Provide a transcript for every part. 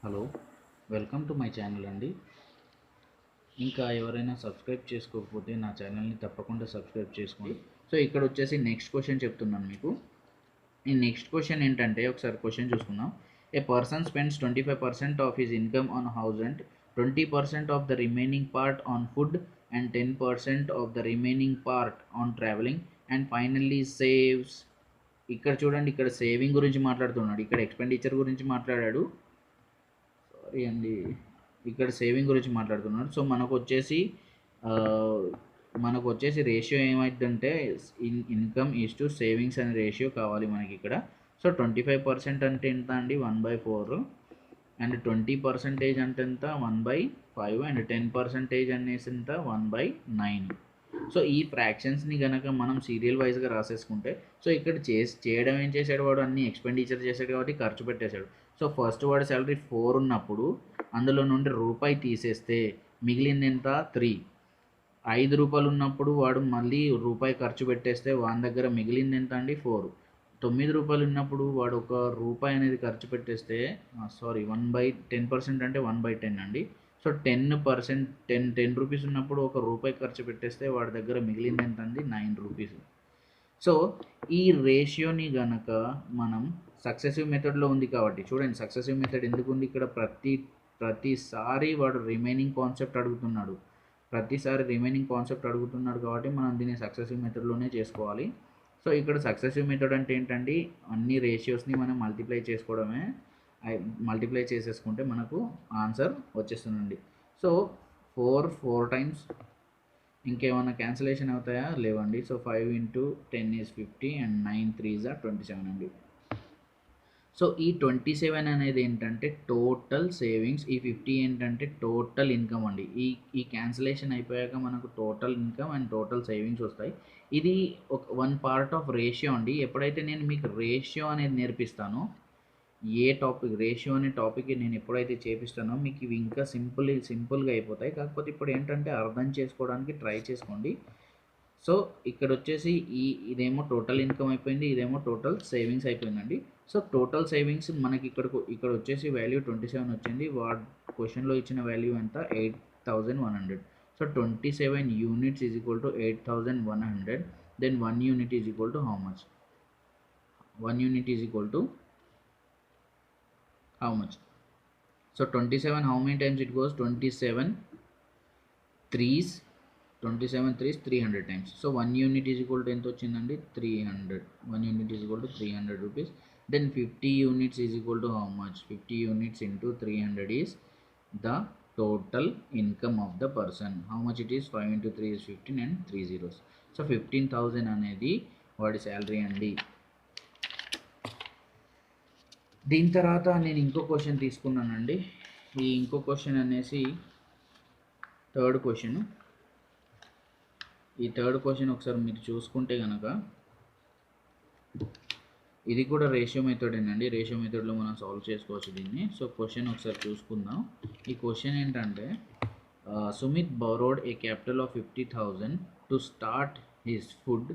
Hello, welcome to my channel అండి. ఇంకా ఎవరైనా సబ్స్క్రైబ్ చేసుకోకపోతే నా ఛానల్ని తప్పకుండా సబ్స్క్రైబ్ చేసుకోండి. సో ఇక్కడ వచ్చేసి నెక్స్ట్ క్వశ్చన్ చెప్తున్నాను మీకు. ఈ నెక్స్ట్ క్వశ్చన్ ఏంటంటే, ఒకసారి క్వశ్చన్ చూసుకుందాం. A person spends 25% of his income on house rent, 20% of the remaining part on food and 10% of the remaining part on travelling and finally saves. ఇక్కడ చూడండి, ఇక్కడ సేవింగ్ గురించి మాట్లాడుతున్నాడు, ఇక్కడ ఎక్స్పెండిచర్ గురించి మాట్లాడాడు. సారీ అండి, ఇక్కడ సేవింగ్ గురించి మాట్లాడుతున్నాడు. సో మనకు వచ్చేసి రేషియో ఏమైందంటే ఇన్కమ్ ఈజ్ టు సేవింగ్స్ అనే రేషియో కావాలి మనకి ఇక్కడ. సో 25% అంటే ఎంత అండి, 1/4, అండ్ 20% అంటే ఎంత, 1/5, అండ్ 10% అనేసి ఎంత, 1/9. సో ఈ ఫ్రాక్షన్స్ని కనుక మనం సీరియల్ వైజ్గా రాసేసుకుంటే, సో ఇక్కడ చేయడం ఏం చేశాడు వాడు, అన్ని ఎక్స్పెండిచర్ చేశాడు కాబట్టి ఖర్చు పెట్టేశాడు. సో ఫస్ట్ వాడు శాలరీ 4 ఉన్నప్పుడు అందులో నుండి రూపాయి తీసేస్తే మిగిలింది ఎంత, 3. 5 రూపాయలు ఉన్నప్పుడు వాడు మళ్ళీ రూపాయి ఖర్చు పెట్టేస్తే వాని దగ్గర మిగిలింది ఎంత అండి, 4. 9 రూపాయలు ఉన్నప్పుడు వాడు ఒక రూపాయి అనేది ఖర్చు పెట్టేస్తే, సారీ 1/10% అంటే 1/10 అండి. సో 10%, 10 రూపీస్ ఉన్నప్పుడు ఒక రూపాయి ఖర్చు పెట్టేస్తే వాడి దగ్గర మిగిలింది ఎంత అండి, 9 రూపీస్. సో ఈ రేషియోని గనక మనం సక్సెసివ్ మెథడ్లో ఉంది కాబట్టి, చూడండి సక్సెసివ్ మెథడ్ ఎందుకు ఉంది ఇక్కడ, ప్రతిసారి వాడు రిమైనింగ్ కాన్సెప్ట్ అడుగుతున్నాడు. కాబట్టి మనం దీన్ని సక్సెసివ్ మెథడ్లోనే చేసుకోవాలి. సో ఇక్కడ సక్సెసివ్ మెథడ్ అంటే ఏంటండి, అన్ని రేషియోస్ని మనం మల్టిప్లై చేసేసుకుంటే మనకు ఆన్సర్ వచ్చేస్తుందండి. సో 4 టైమ్స్, ఇంకేమైనా క్యాన్సిలేషన్ అవుతాయా, లేవండి. సో 5 × 10 = 50 అండ్ 9 3s are 27 అండి. సో ఈ 27 అనేది ఏంటంటే టోటల్ సేవింగ్స్, ఈ 50 ఏంటంటే టోటల్ ఇన్కమ్ అండి. ఈ క్యాన్సిలేషన్ అయిపోయాక మనకు total income and total savings వస్తాయి. ఇది ఒక 1 పార్ట్ ఆఫ్ రేషియో అండి. ఎప్పుడైతే నేను మీకు రేషియో అనేది నేర్పిస్తానో, రేషియో అనే టాపిక్ నేను ఎప్పుడైతే చేపిస్తానో మీకు ఇవి ఇంకా సింపుల్గా అయిపోతాయి. కాకపోతే ఇప్పుడు ఏంటంటే అర్థం చేసుకోవడానికి ట్రై చేసుకోండి. సో ఇక్కడ వచ్చేసి ఇదేమో టోటల్ ఇన్కమ్ అయిపోయింది, ఇదేమో టోటల్ సేవింగ్స్ అయిపోయిందండి. సో టోటల్ సేవింగ్స్ మనకి ఇక్కడ వచ్చేసి వాల్యూ 27 వచ్చింది. క్వశ్చన్లో ఇచ్చిన వాల్యూ ఎంత, 8100. So 27 units is equal to 8100. Then 1 unit is equal to how much? 1 unit is equal to how much? So 27 how many times it goes, 27 3s 300 times. So 1 unit is equal to ఎంత వచ్చిందండి, 300. 1 unit is equal to 300 rupees. Then 50 units is equal to how much? 50 units into 300 is the total income of the person. How much it is? 5 into 3 is 15 and 3 zeros. So 15,000 అనేది వాడి salary అండి. దీని తర్వాత నేను ఇంకో question తీసుకున్నానండి. ఈ ఇంకో క్వశ్చన్ అనేసి థర్డ్ క్వశ్చన్. ఈ థర్డ్ క్వశ్చన్ ఒకసారి మీరు చూసుకుంటే కనుక ఇది కూడా రేషియో మెథడేనండి. రేషియో మెథడ్లో మనం సాల్వ్ చేసుకోవచ్చు దీన్ని. సో క్వశ్చన్ ఒకసారి చూసుకుందాం. ఈ క్వశ్చన్ ఏంటంటే, Sumit borrowed a capital of 50,000 to start his food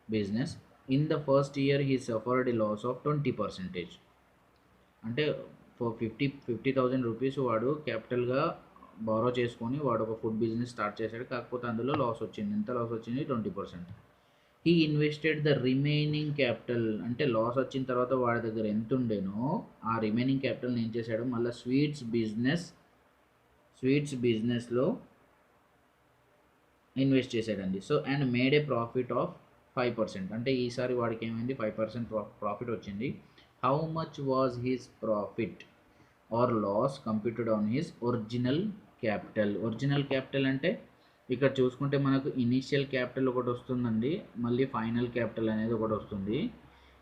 business. In the first year he suffered a loss of 20%. అంటే 50,000 రూపీస్ వాడు క్యాపిటల్గా బారో చేసుకొని వాడు ఒక ఫుడ్ బిజినెస్ స్టార్ట్ చేశాడు. కాకపోతే అందులో లాస్ వచ్చింది. ఎంత లాస్ వచ్చింది, 20%. He invested the remaining capital, అంటే లాస్ వచ్చిన తర్వాత వాడి దగ్గర ఎంత ఉండేనో ఆ రిమైనింగ్ క్యాపిటల్ని ఏం చేశాడు, మళ్ళీ స్వీట్స్ బిజినెస్లో ఇన్వెస్ట్ చేశాడండి. So and made a profit of 5%. అంటే ఈసారి వాడికి ఏమైంది, 5% ప్రాఫిట్ వచ్చింది. How much was his profit or loss computed on his original capital అంటే ఇక్కడ చూసుకుంటే మనకు ఇనీషియల్ క్యాపిటల్ ఒకటి వస్తుందండి, మళ్ళీ ఫైనల్ క్యాపిటల్ అనేది ఒకటి వస్తుంది.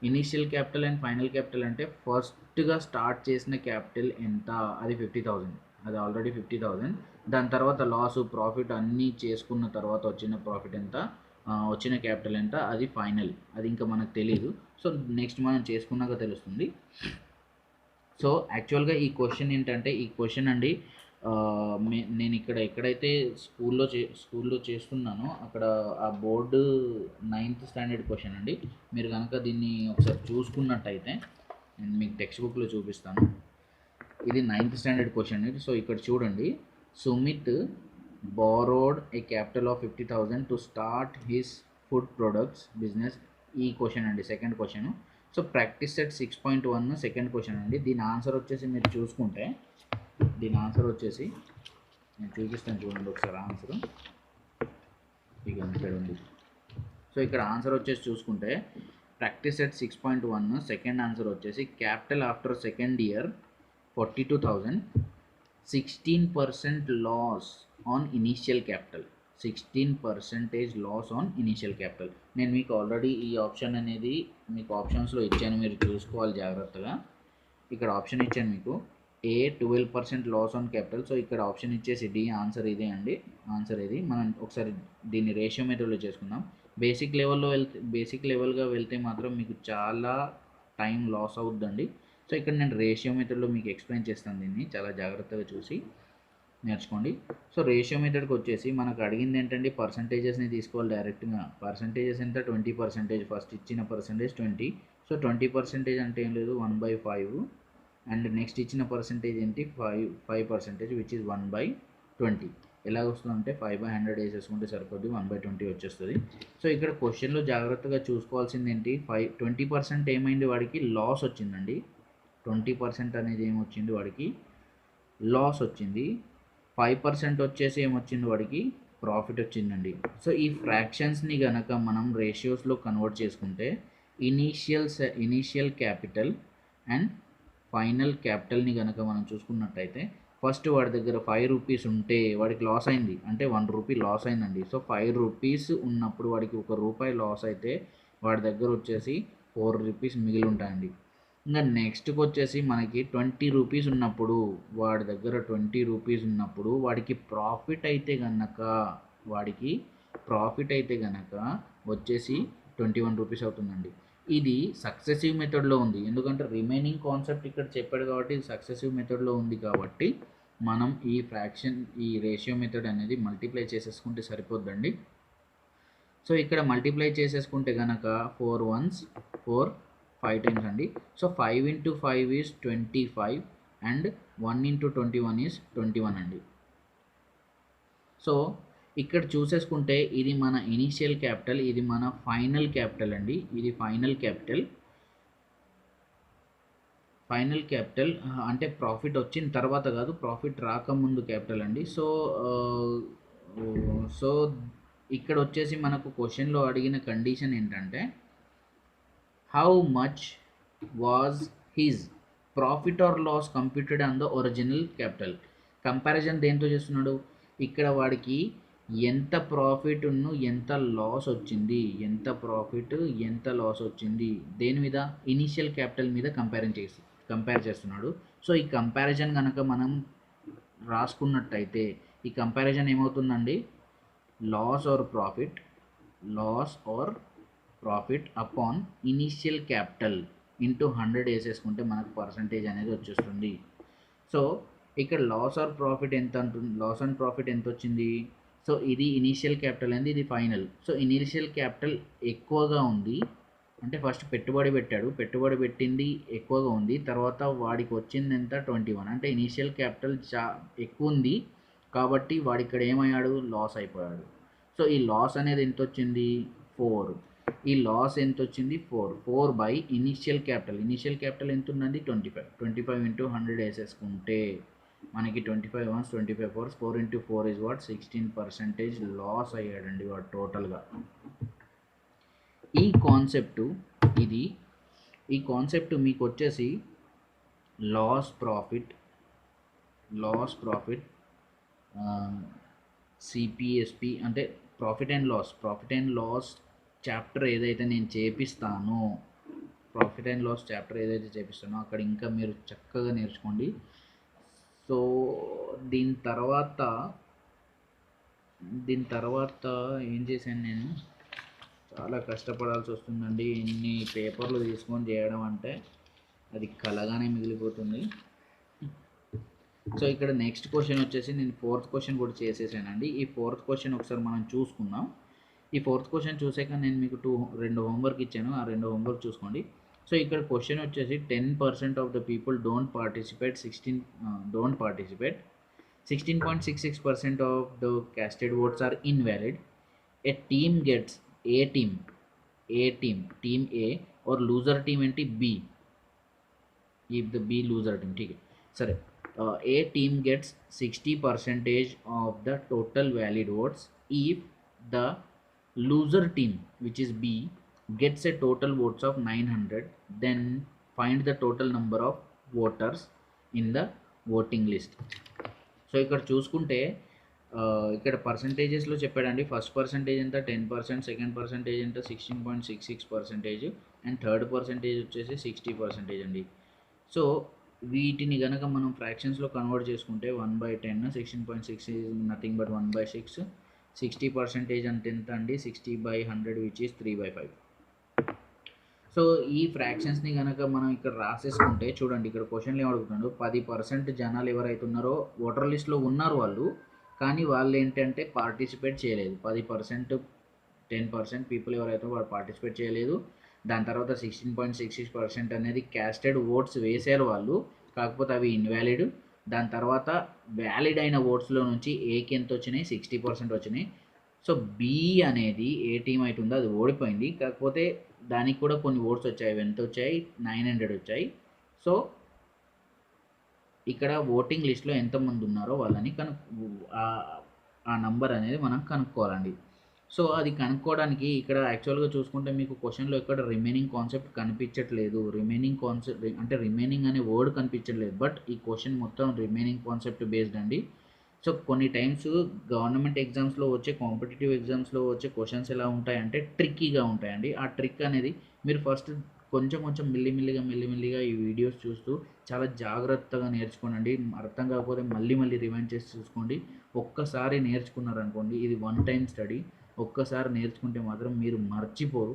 Initial capital and final capital అంటే ఫస్ట్గా స్టార్ట్ చేసిన క్యాపిటల్ ఎంత, అది 50,000, అది ఆల్రెడీ 50,000. దాని తర్వాత లాసు ప్రాఫిట్ అన్నీ చేసుకున్న తర్వాత వచ్చిన ప్రాఫిట్ ఎంత, వచ్చిన క్యాపిటల్ ఎంత, అది ఫైనల్, అది ఇంకా మనకు తెలియదు. సో నెక్స్ట్ మనం చేసుకున్నాక తెలుస్తుంది. సో యాక్చువల్గా ఈ క్వశ్చన్ ఏంటంటే, ఈ క్వశ్చన్ అండి నేను ఎక్కడైతే స్కూల్లో చేస్తున్నానో అక్కడ ఆ బోర్డు 9th స్టాండర్డ్ క్వశ్చన్ అండి. మీరు కనుక దీన్ని ఒకసారి చూసుకున్నట్టయితే నేను మీకు టెక్స్ట్ బుక్లో చూపిస్తాను. ఇది 9th స్టాండర్డ్ క్వశ్చన్. సో ఇక్కడ చూడండి, Sumit borrowed a capital of 50,000 to start his food products business. ఈ క్వశ్చన్ అండి, second question. So practice set 6.1 second question అండి. దీని ఆన్సర్ వచ్చేసి మీరు చూసుకుంటే, దీని ఆన్సర్ వచ్చేసి నేను చూపిస్తాను చూడండి ఒకసారి ఆన్సర్. ఇక ఇక్కడ ఉంది. సో ఇక్కడ ఆన్సర్ వచ్చేసి చూసుకుంటే ప్రాక్టీస్ సెట్ 6.1 సెకండ్ ఆన్సర్ వచ్చేసి capital after second year 42,000, 16% loss on initial capital, 16% loss on initial capital. నేను మీకు ఆల్రెడీ ఈ ఆప్షన్ అనేది మీకు ఆప్షన్స్లో ఇచ్చాను, మీరు చూసుకోవాలి జాగ్రత్తగా. ఇక్కడ ఆప్షన్ ఇచ్చాను మీకు, ఏ 12% లాస్ ఆన్ క్యాపిటల్. సో ఇక్కడ ఆప్షన్ ఇచ్చేసి డి, ఆన్సర్ ఇదే అండి, ఆన్సర్ ఇది. మనం ఒకసారి దీన్ని రేషియో మెథడ్లో చేసుకుందాం. బేసిక్ లెవెల్గా వెళ్తే మాత్రం మీకు చాలా టైం లాస్ అవుద్దండి. సో ఇక్కడ నేను రేషియో మెథడ్లో మీకు ఎక్స్ప్లెయిన్ చేస్తాను, దీన్ని చాలా జాగ్రత్తగా చూసి నేర్చుకోండి. సో రేషియో మెథడ్కి వచ్చేసి మనకు అడిగింది ఏంటంటే పర్సంటేజెస్ని తీసుకోవాలి డైరెక్ట్గా. పర్సంటేజెస్ ఎంత, 20%. ఫస్ట్ ఇచ్చిన పర్సంటేజ్ 20. సో 20% అంటే ఏం లేదు, 1/5. అండ్ నెక్స్ట్ ఇచ్చిన పర్సంటేజ్ ఏంటి, 5%, విచ్ ఈజ్ 1/20. ఎలా వస్తుందంటే 5/100 వేసేసుకుంటే సరిపోద్ది, 1/20 వచ్చేస్తుంది. సో ఇక్కడ క్వశ్చన్లో జాగ్రత్తగా చూసుకోవాల్సింది ఏంటి, 20% ఏమైంది వాడికి, లాస్ వచ్చిందండి. 20% అనేది ఏమొచ్చింది వాడికి, లాస్ వచ్చింది. 5% వచ్చేసి ఏమొచ్చింది వాడికి, ప్రాఫిట్ వచ్చిందండి. సో ఈ ఫ్రాక్షన్స్ని కనుక మనం రేషియోస్లో కన్వర్ట్ చేసుకుంటే ఇనీషియల్ క్యాపిటల్ అండ్ ఫైనల్ క్యాపిటల్ని కనుక మనం చూసుకున్నట్టయితే, ఫస్ట్ వాడి దగ్గర 5 రూపీస్ ఉంటే వాడికి లాస్ అయింది అంటే 1 రూపీ లాస్ అయిందండి. సో 5 రూపీస్ ఉన్నప్పుడు వాడికి 1 రూపాయి లాస్ అయితే వాడి దగ్గర వచ్చేసి 4 రూపీస్ మిగిలి ఉంటాయండి. ఇంకా నెక్స్ట్కి వచ్చేసి మనకి 20 రూపీస్ ఉన్నప్పుడు, వాడి దగ్గర 20 రూపీస్ ఉన్నప్పుడు వాడికి ప్రాఫిట్ అయితే కనుక వచ్చేసి 21 రూపీస్ అవుతుందండి. ఇది సక్సెసివ్ మెథడ్లో ఉంది, ఎందుకంటే రిమైనింగ్ కాన్సెప్ట్ ఇక్కడ చెప్పాడు కాబట్టి ఇది సక్సెసివ్ మెథడ్లో ఉంది. కాబట్టి మనం ఈ రేషియో మెథడ్ అనేది మల్టిప్లై చేసేసుకుంటే సరిపోద్దండి. సో ఇక్కడ మల్టిప్లై చేసేసుకుంటే కనుక 4 ones 4, 5 times అండి. So 5 into 5 is 25 and 1 into 21 is 21 అండి. సో ఇక్కడ చూసేసుకుంటే ఇది మన ఇనీషియల్ క్యాపిటల్, ఇది మన ఫైనల్ క్యాపిటల్ అండి. ఇది ఫైనల్ క్యాపిటల్ అంటే ప్రాఫిట్ వచ్చిన తర్వాత కాదు, ప్రాఫిట్ రాకముందు క్యాపిటల్ అండి. సో ఇక్కడ వచ్చేసి మనకు క్వశ్చన్లో అడిగిన కండిషన్ ఏంటంటే, how much was his profit or loss computed on the original capital. Comparison దేంతో చేస్తున్నాడు, ఇక్కడ వాడికి ఎంత ప్రాఫిట్ ఎంత లాస్ వచ్చింది, ఎంత లాస్ వచ్చింది దేని మీద, ఇనీషియల్ క్యాపిటల్ మీద కంపేర్ చేస్తున్నాడు. సో ఈ కంపారిజన్ కనుక మనం రాసుకున్నట్టయితే ఈ కంపారిజన్ ఏమవుతుందండి, loss or profit upon initial capital into 100 వేసేసుకుంటే మనకు పర్సంటేజ్ అనేది వచ్చేస్తుంది. సో ఇక్కడ లాస్ అండ్ ప్రాఫిట్ ఎంత వచ్చింది, సో ఇది ఇనీషియల్ క్యాపిటల్ అనేది, ఇది ఫైనల్. సో ఇనీషియల్ క్యాపిటల్ ఎక్కువగా ఉంది అంటే ఫస్ట్ పెట్టుబడి పెట్టింది ఎక్కువగా ఉంది, తర్వాత వాడికి వచ్చింది ఎంత 21, అంటే ఇనీషియల్ క్యాపిటల్ ఎక్కువ ఉంది కాబట్టి వాడి ఇక్కడ ఏమయ్యాడు, లాస్ అయిపోయాడు. సో ఈ లాస్ అనేది ఎంత వచ్చింది, 4. ఈ లాస్ ఎంత వచ్చింది, 4 బై ఇనీషియల్ క్యాపిటల్ ఎంత ఉందండి, 25 into 100 వేసేసుకుంటే మనకి 25 ones 25 4s, 4 into 4 is what, 16% loss అయ్యాడండి వాడు టోటల్గా. ఈ కాన్సెప్ట్ మీకు వచ్చేసి లాస్ ప్రాఫిట్ సిపిఎస్పి అంటే ప్రాఫిట్ అండ్ లాస్ చాప్టర్ ఏదైతే నేను చేపిస్తానో అక్కడ ఇంకా మీరు చక్కగా నేర్చుకోండి. సో దీని తర్వాత ఏం చేశాను, నేను చాలా కష్టపడాల్సి వస్తుందండి. ఇన్ని పేపర్లు తీసుకొని చేయడం అంటే అది కలగానే మిగిలిపోతుంది. సో ఇక్కడ నెక్స్ట్ క్వశ్చన్ వచ్చేసి నేను 4th క్వశ్చన్ కూడా చేసేసానండి. ఈ 4th క్వశ్చన్ ఒకసారి మనం చూసుకుందాం. ఈ 4th క్వశ్చన్ చూసాక నేను మీకు 2 హోంవర్క్ ఇచ్చాను, ఆ 2 హోంవర్క్ చూసుకోండి. సో ఇక్కడ క్వశ్చన్ వచ్చేసి 10% of the people don't participate 16.66% of the casted votes are invalid. A team gets team A और loser team ఏంటి B, if the B loser team, ठीक है sir. A team gets 60% of the total valid votes if the loser team, which is B, gets a total votes of 900. Then find the total number of voters in the voting list. So ఇక్కడ చూసుకుంటే ఇక్కడ పర్సంటేజెస్లో చెప్పాడండి. First percentage ఎంత 10%, second percentage ఎంత 16.66%, and third percentage వచ్చేసి 60% అండి. So వీటిని కనుక మనం ఫ్రాక్షన్స్లో కన్వర్ట్ చేసుకుంటే 1/10, 16.6 ఈజ్ నథింగ్ బట్ 1/6. 60% అంటే ఎంత అండి 60/100 విచ్ ఈస్ 3/5. సో ఈ ఫ్రాక్షన్స్ని కనుక మనం ఇక్కడ రాసేసుకుంటే చూడండి, ఇక్కడ క్వశ్చన్లు ఏమడుగుతున్నాడు, 10% జనాలు ఎవరైతే ఉన్నారో ఓటర్ లిస్ట్లో ఉన్నారు వాళ్ళు, కానీ వాళ్ళు ఏంటంటే పార్టిసిపేట్ చేయలేదు. 10%, 10% పీపుల్ ఎవరైతే వాళ్ళు పార్టిసిపేట్ చేయలేదు. దాని తర్వాత 16.66% అనేది క్యాస్టెడ్ ఓట్స్ వేసారు వాళ్ళు, కాకపోతే అవి ఇన్వాలిడ్. దాని తర్వాత వ్యాలిడ్ అయిన ఓట్స్లో నుంచి ఏకి ఎంత వచ్చినాయి 60% వచ్చినాయి. సో బి అనేది ఏ టీం అయితే ఉందో అది ఓడిపోయింది, కాకపోతే దానికి కూడా కొన్ని ఓట్స్ వచ్చాయి. ఎంత వచ్చాయి 900 వచ్చాయి. సో ఇక్కడ ఓటింగ్ లిస్ట్లో ఎంతమంది ఉన్నారో వాళ్ళని ఆ నంబర్ అనేది మనం కనుక్కోవాలండి. సో అది కనుక్కోవడానికి ఇక్కడ యాక్చువల్గా చూసుకుంటే మీకు క్వశ్చన్లో ఇక్కడ రిమైనింగ్ కాన్సెప్ట్ కనిపించట్లేదు. రిమైనింగ్ కాన్సెప్ట్ అంటే రిమైనింగ్ అనే వర్డ్ కనిపించట్లేదు, బట్ ఈ క్వశ్చన్ మొత్తం రిమైనింగ్ కాన్సెప్ట్ బేస్డ్ అండి. సో కొన్ని టైమ్స్ గవర్నమెంట్ ఎగ్జామ్స్లో వచ్చే, కాంపిటేటివ్ ఎగ్జామ్స్లో వచ్చే క్వశ్చన్స్ ఎలా ఉంటాయంటే ట్రిక్కీగా ఉంటాయండి. ఆ ట్రిక్ అనేది మీరు ఫస్ట్ కొంచెం మెల్లిమెల్లిగా ఈ వీడియోస్ చూస్తూ చాలా జాగ్రత్తగా నేర్చుకోనండి. అర్థం కాకపోతే మళ్ళీ రివైండ్ చేసి చూసుకోండి. ఒక్కసారి నేర్చుకున్నారనుకోండి, ఇది వన్ టైం స్టడీ. ఒక్కసారి నేర్చుకుంటే మాత్రం మీరు మర్చిపోరు.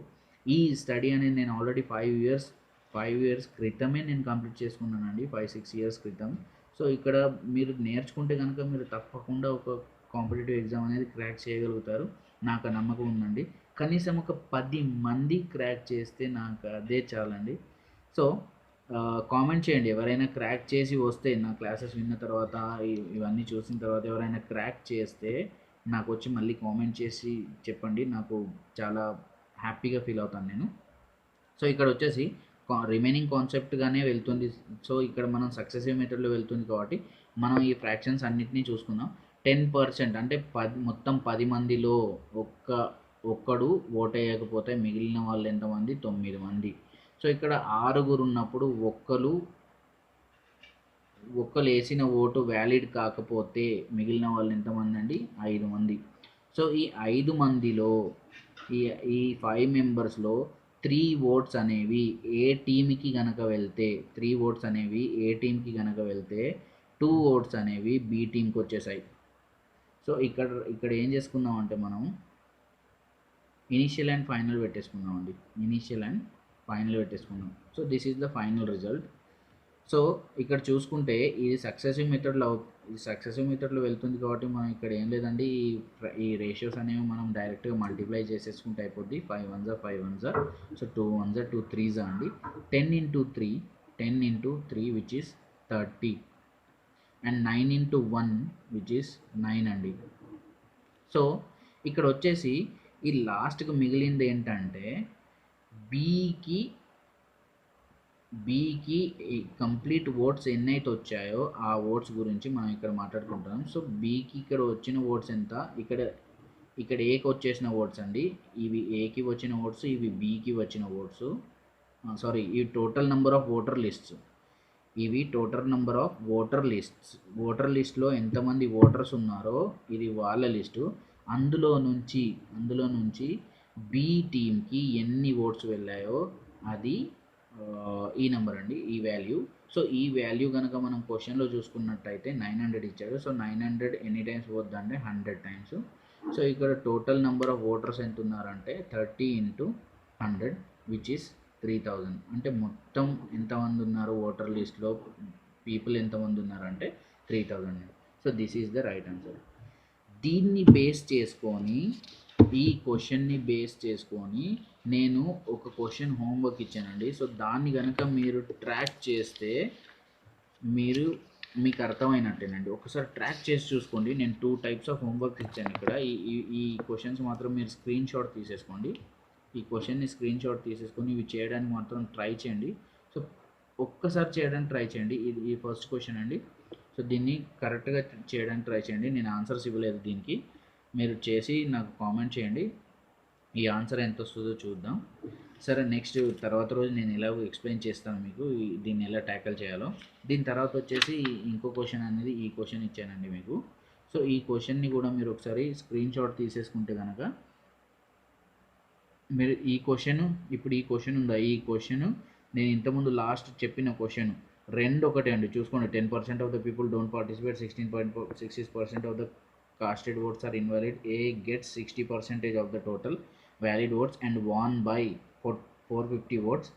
ఈ స్టడీ అనేది నేను ఆల్రెడీ 5 ఇయర్స్ క్రితమే నేను కంప్లీట్ చేసుకున్నానండి, 5-6 ఇయర్స్ క్రితం. సో ఇక్కడ మీరు నేర్చుకుంటే కనుక మీరు తప్పకుండా ఒక కాంపిటేటివ్ ఎగ్జామ్ అనేది క్రాక్ చేయగలుగుతారు. నాకు నమ్మకం ఉందండి. కనీసం ఒక 10 మంది క్రాక్ చేస్తే నాకు అదే చాలండి. సో కామెంట్ చేయండి, ఎవరైనా క్రాక్ చేసి వస్తే నా క్లాసెస్ విన్న తర్వాత, ఇవన్నీ చూసిన తర్వాత ఎవరైనా క్రాక్ చేస్తే నాకు వచ్చి మళ్ళీ కామెంట్ చేసి చెప్పండి. నాకు చాలా హ్యాపీగా ఫీల్ అవుతాను నేను. సో ఇక్కడ వచ్చేసి రిమైనింగ్ కాన్సెప్ట్గానే వెళ్తుంది. సో ఇక్కడ మనం సక్సెసివ్ మెథడ్లో వెళ్తుంది కాబట్టి మనం ఈ ఫ్రాక్షన్స్ అన్నిటినీ చూసుకుందాం. 10% అంటే మొత్తం 10 మందిలో ఒక్కడు ఓట్ వేయకపోతే మిగిలిన వాళ్ళు ఎంతమంది 9 మంది. సో ఇక్కడ 6 ఉన్నప్పుడు ఒక్కరు వేసిన ఓటు వ్యాలిడ్ కాకపోతే మిగిలిన వాళ్ళు ఎంతమంది అండి 5 మంది. సో ఈ 5 మందిలో ఈ 5 మెంబర్స్లో 3 ఓట్స్ అనేవి ఏ టీంకి కనుక వెళ్తే 3 ఓట్స్ అనేవి ఏ టీంకి కనుక వెళ్తే 2 ఓట్స్ అనేవి బి టీంకి వచ్చేసాయి. సో ఇక్కడ ఏం చేసుకుందాం అంటే మనం ఇనిషియల్ అండ్ ఫైనల్ పెట్టేసుకుందాం. So this is the final result. So ఇక్కడ చూసుకుంటే ఇది సక్సెసివ్ మెథడ్లో వెళ్తుంది కాబట్టి మనం ఇక్కడ ఏం లేదండి, ఈ రేషియోస్ అనేవి మనం డైరెక్ట్గా మల్టిప్లై చేసేసుకుంటే అయిపోద్ది. 5 1s 5 1s, so 2 1s 2 3s అండి. 10 into 3 which is 30, and 9 into 1 which is 9 అండి. సో ఇక్కడ వచ్చేసి ఈ లాస్ట్కి మిగిలింది ఏంటంటే బీకి కంప్లీట్ ఓట్స్ ఎన్నైతే వచ్చాయో ఆ ఓట్స్ గురించి మనం ఇక్కడ మాట్లాడుకుంటున్నాం. సో బీకి ఇక్కడ వచ్చిన ఓట్స్ ఎంత, ఇక్కడ ఏకి వచ్చేసిన ఓట్స్ అండి, ఇవి ఏకి వచ్చిన ఓట్స్, ఇవి బీకి వచ్చిన ఓట్స్. సారీ, ఇవి total number of voter lists. Voter లిస్ట్లో ఎంతమంది ఓటర్స్ ఉన్నారో ఇది వాళ్ళ లిస్టు. అందులో నుంచి బి టీంకి ఎన్ని ఓట్స్ వెళ్ళాయో అది ఈ నెంబర్ అండి, ఈ వాల్యూ. సో ఈ వాల్యూ కనుక మనం క్వశ్చన్లో చూసుకున్నట్టయితే 900 ఇచ్చాడు. సో 900 ఎన్ని టైమ్స్ పోద్దంటే 100 టైమ్స్. సో ఇక్కడ టోటల్ నెంబర్ ఆఫ్ ఓటర్స్ ఎంత ఉన్నారంటే 30 into 100 విచ్ ఈస్ 3000. అంటే మొత్తం ఎంతమంది ఉన్నారు ఓటర్ లిస్ట్లో పీపుల్ ఎంతమంది ఉన్నారంటే 3000. So this is the right answer. దీన్ని బేస్ చేసుకొని ఈ క్వశ్చన్ని బేస్ చేసుకొని నేను ఒక క్వశ్చన్ హోంవర్క్ ఇచ్చానండి. సో దాన్ని కనుక మీరు ట్రాక్ చేస్తే మీకు అర్థమైనట్టేనండి. ఒకసారి ట్రాక్ చేసి చూసుకోండి. నేను 2 టైప్స్ ఆఫ్ హోంవర్క్ ఇచ్చాను ఇక్కడ. ఈ క్వశ్చన్స్ మాత్రం మీరు స్క్రీన్ షాట్ తీసేసుకోండి. ఈ క్వశ్చన్ని స్క్రీన్ షాట్ తీసేసుకొని ఇవి చేయడానికి మాత్రం ట్రై చేయండి. సో ఒక్కసారి చేయడానికి ట్రై చేయండి. ఈ ఫస్ట్ క్వశ్చన్ అండి. సో దీన్ని కరెక్ట్గా చేయడానికి ట్రై చేయండి. నేను ఆన్సర్స్ ఇవ్వలేదు దీనికి. మీరు చేసి నాకు కామెంట్ చేయండి. ఈ ఆన్సర్ ఎంత వస్తుందో చూద్దాం. సరే, నెక్స్ట్ తర్వాత రోజు నేను ఎలాగో ఎక్స్ప్లెయిన్ చేస్తాను మీకు దీన్ని ఎలా ట్యాకిల్ చేయాలో. దీని తర్వాత వచ్చేసి ఇంకో క్వశ్చన్ అనేది ఈ క్వశ్చన్ ఇచ్చానండి మీకు. సో ఈ క్వశ్చన్ని కూడా మీరు ఒకసారి స్క్రీన్ షాట్ తీసేసుకుంటే కనుక మీరు ఈ క్వశ్చన్ ఉందా, ఈ క్వశ్చన్ నేను ఇంతకుముందు లాస్ట్ చెప్పిన క్వశ్చన్ రెండు ఒకటే అండి. చూసుకోండి, 10% of the people don't participate, 16.66% of the casted votes are invalid. A gets 60% of the total valid votes and won by 450 votes.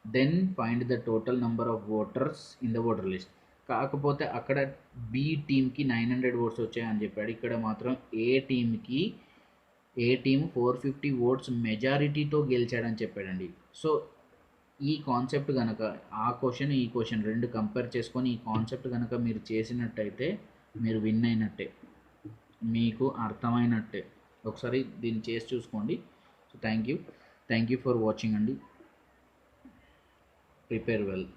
Then find the total number of voters in the voter list. కాకపోతే అక్కడ B టీమ్కి 900 oats వచ్చాయని చెప్పాడు. ఇక్కడ మాత్రం ఏ team 450 oats మెజారిటీతో గెలిచాడని చెప్పాడండి. So ఈ కాన్సెప్ట్ కనుక ఆ క్వశ్చన్ ఈ క్వశ్చన్ రెండు కంపేర్ చేసుకొని ఈ కాన్సెప్ట్ కనుక మీరు చేసినట్టయితే మీరు విన్ అయినట్టే, మీకు అర్థమైనట్టే. ఒకసారి దీన్ని చేసి చూసుకోండి. So thank you for watching అండి. Prepare well.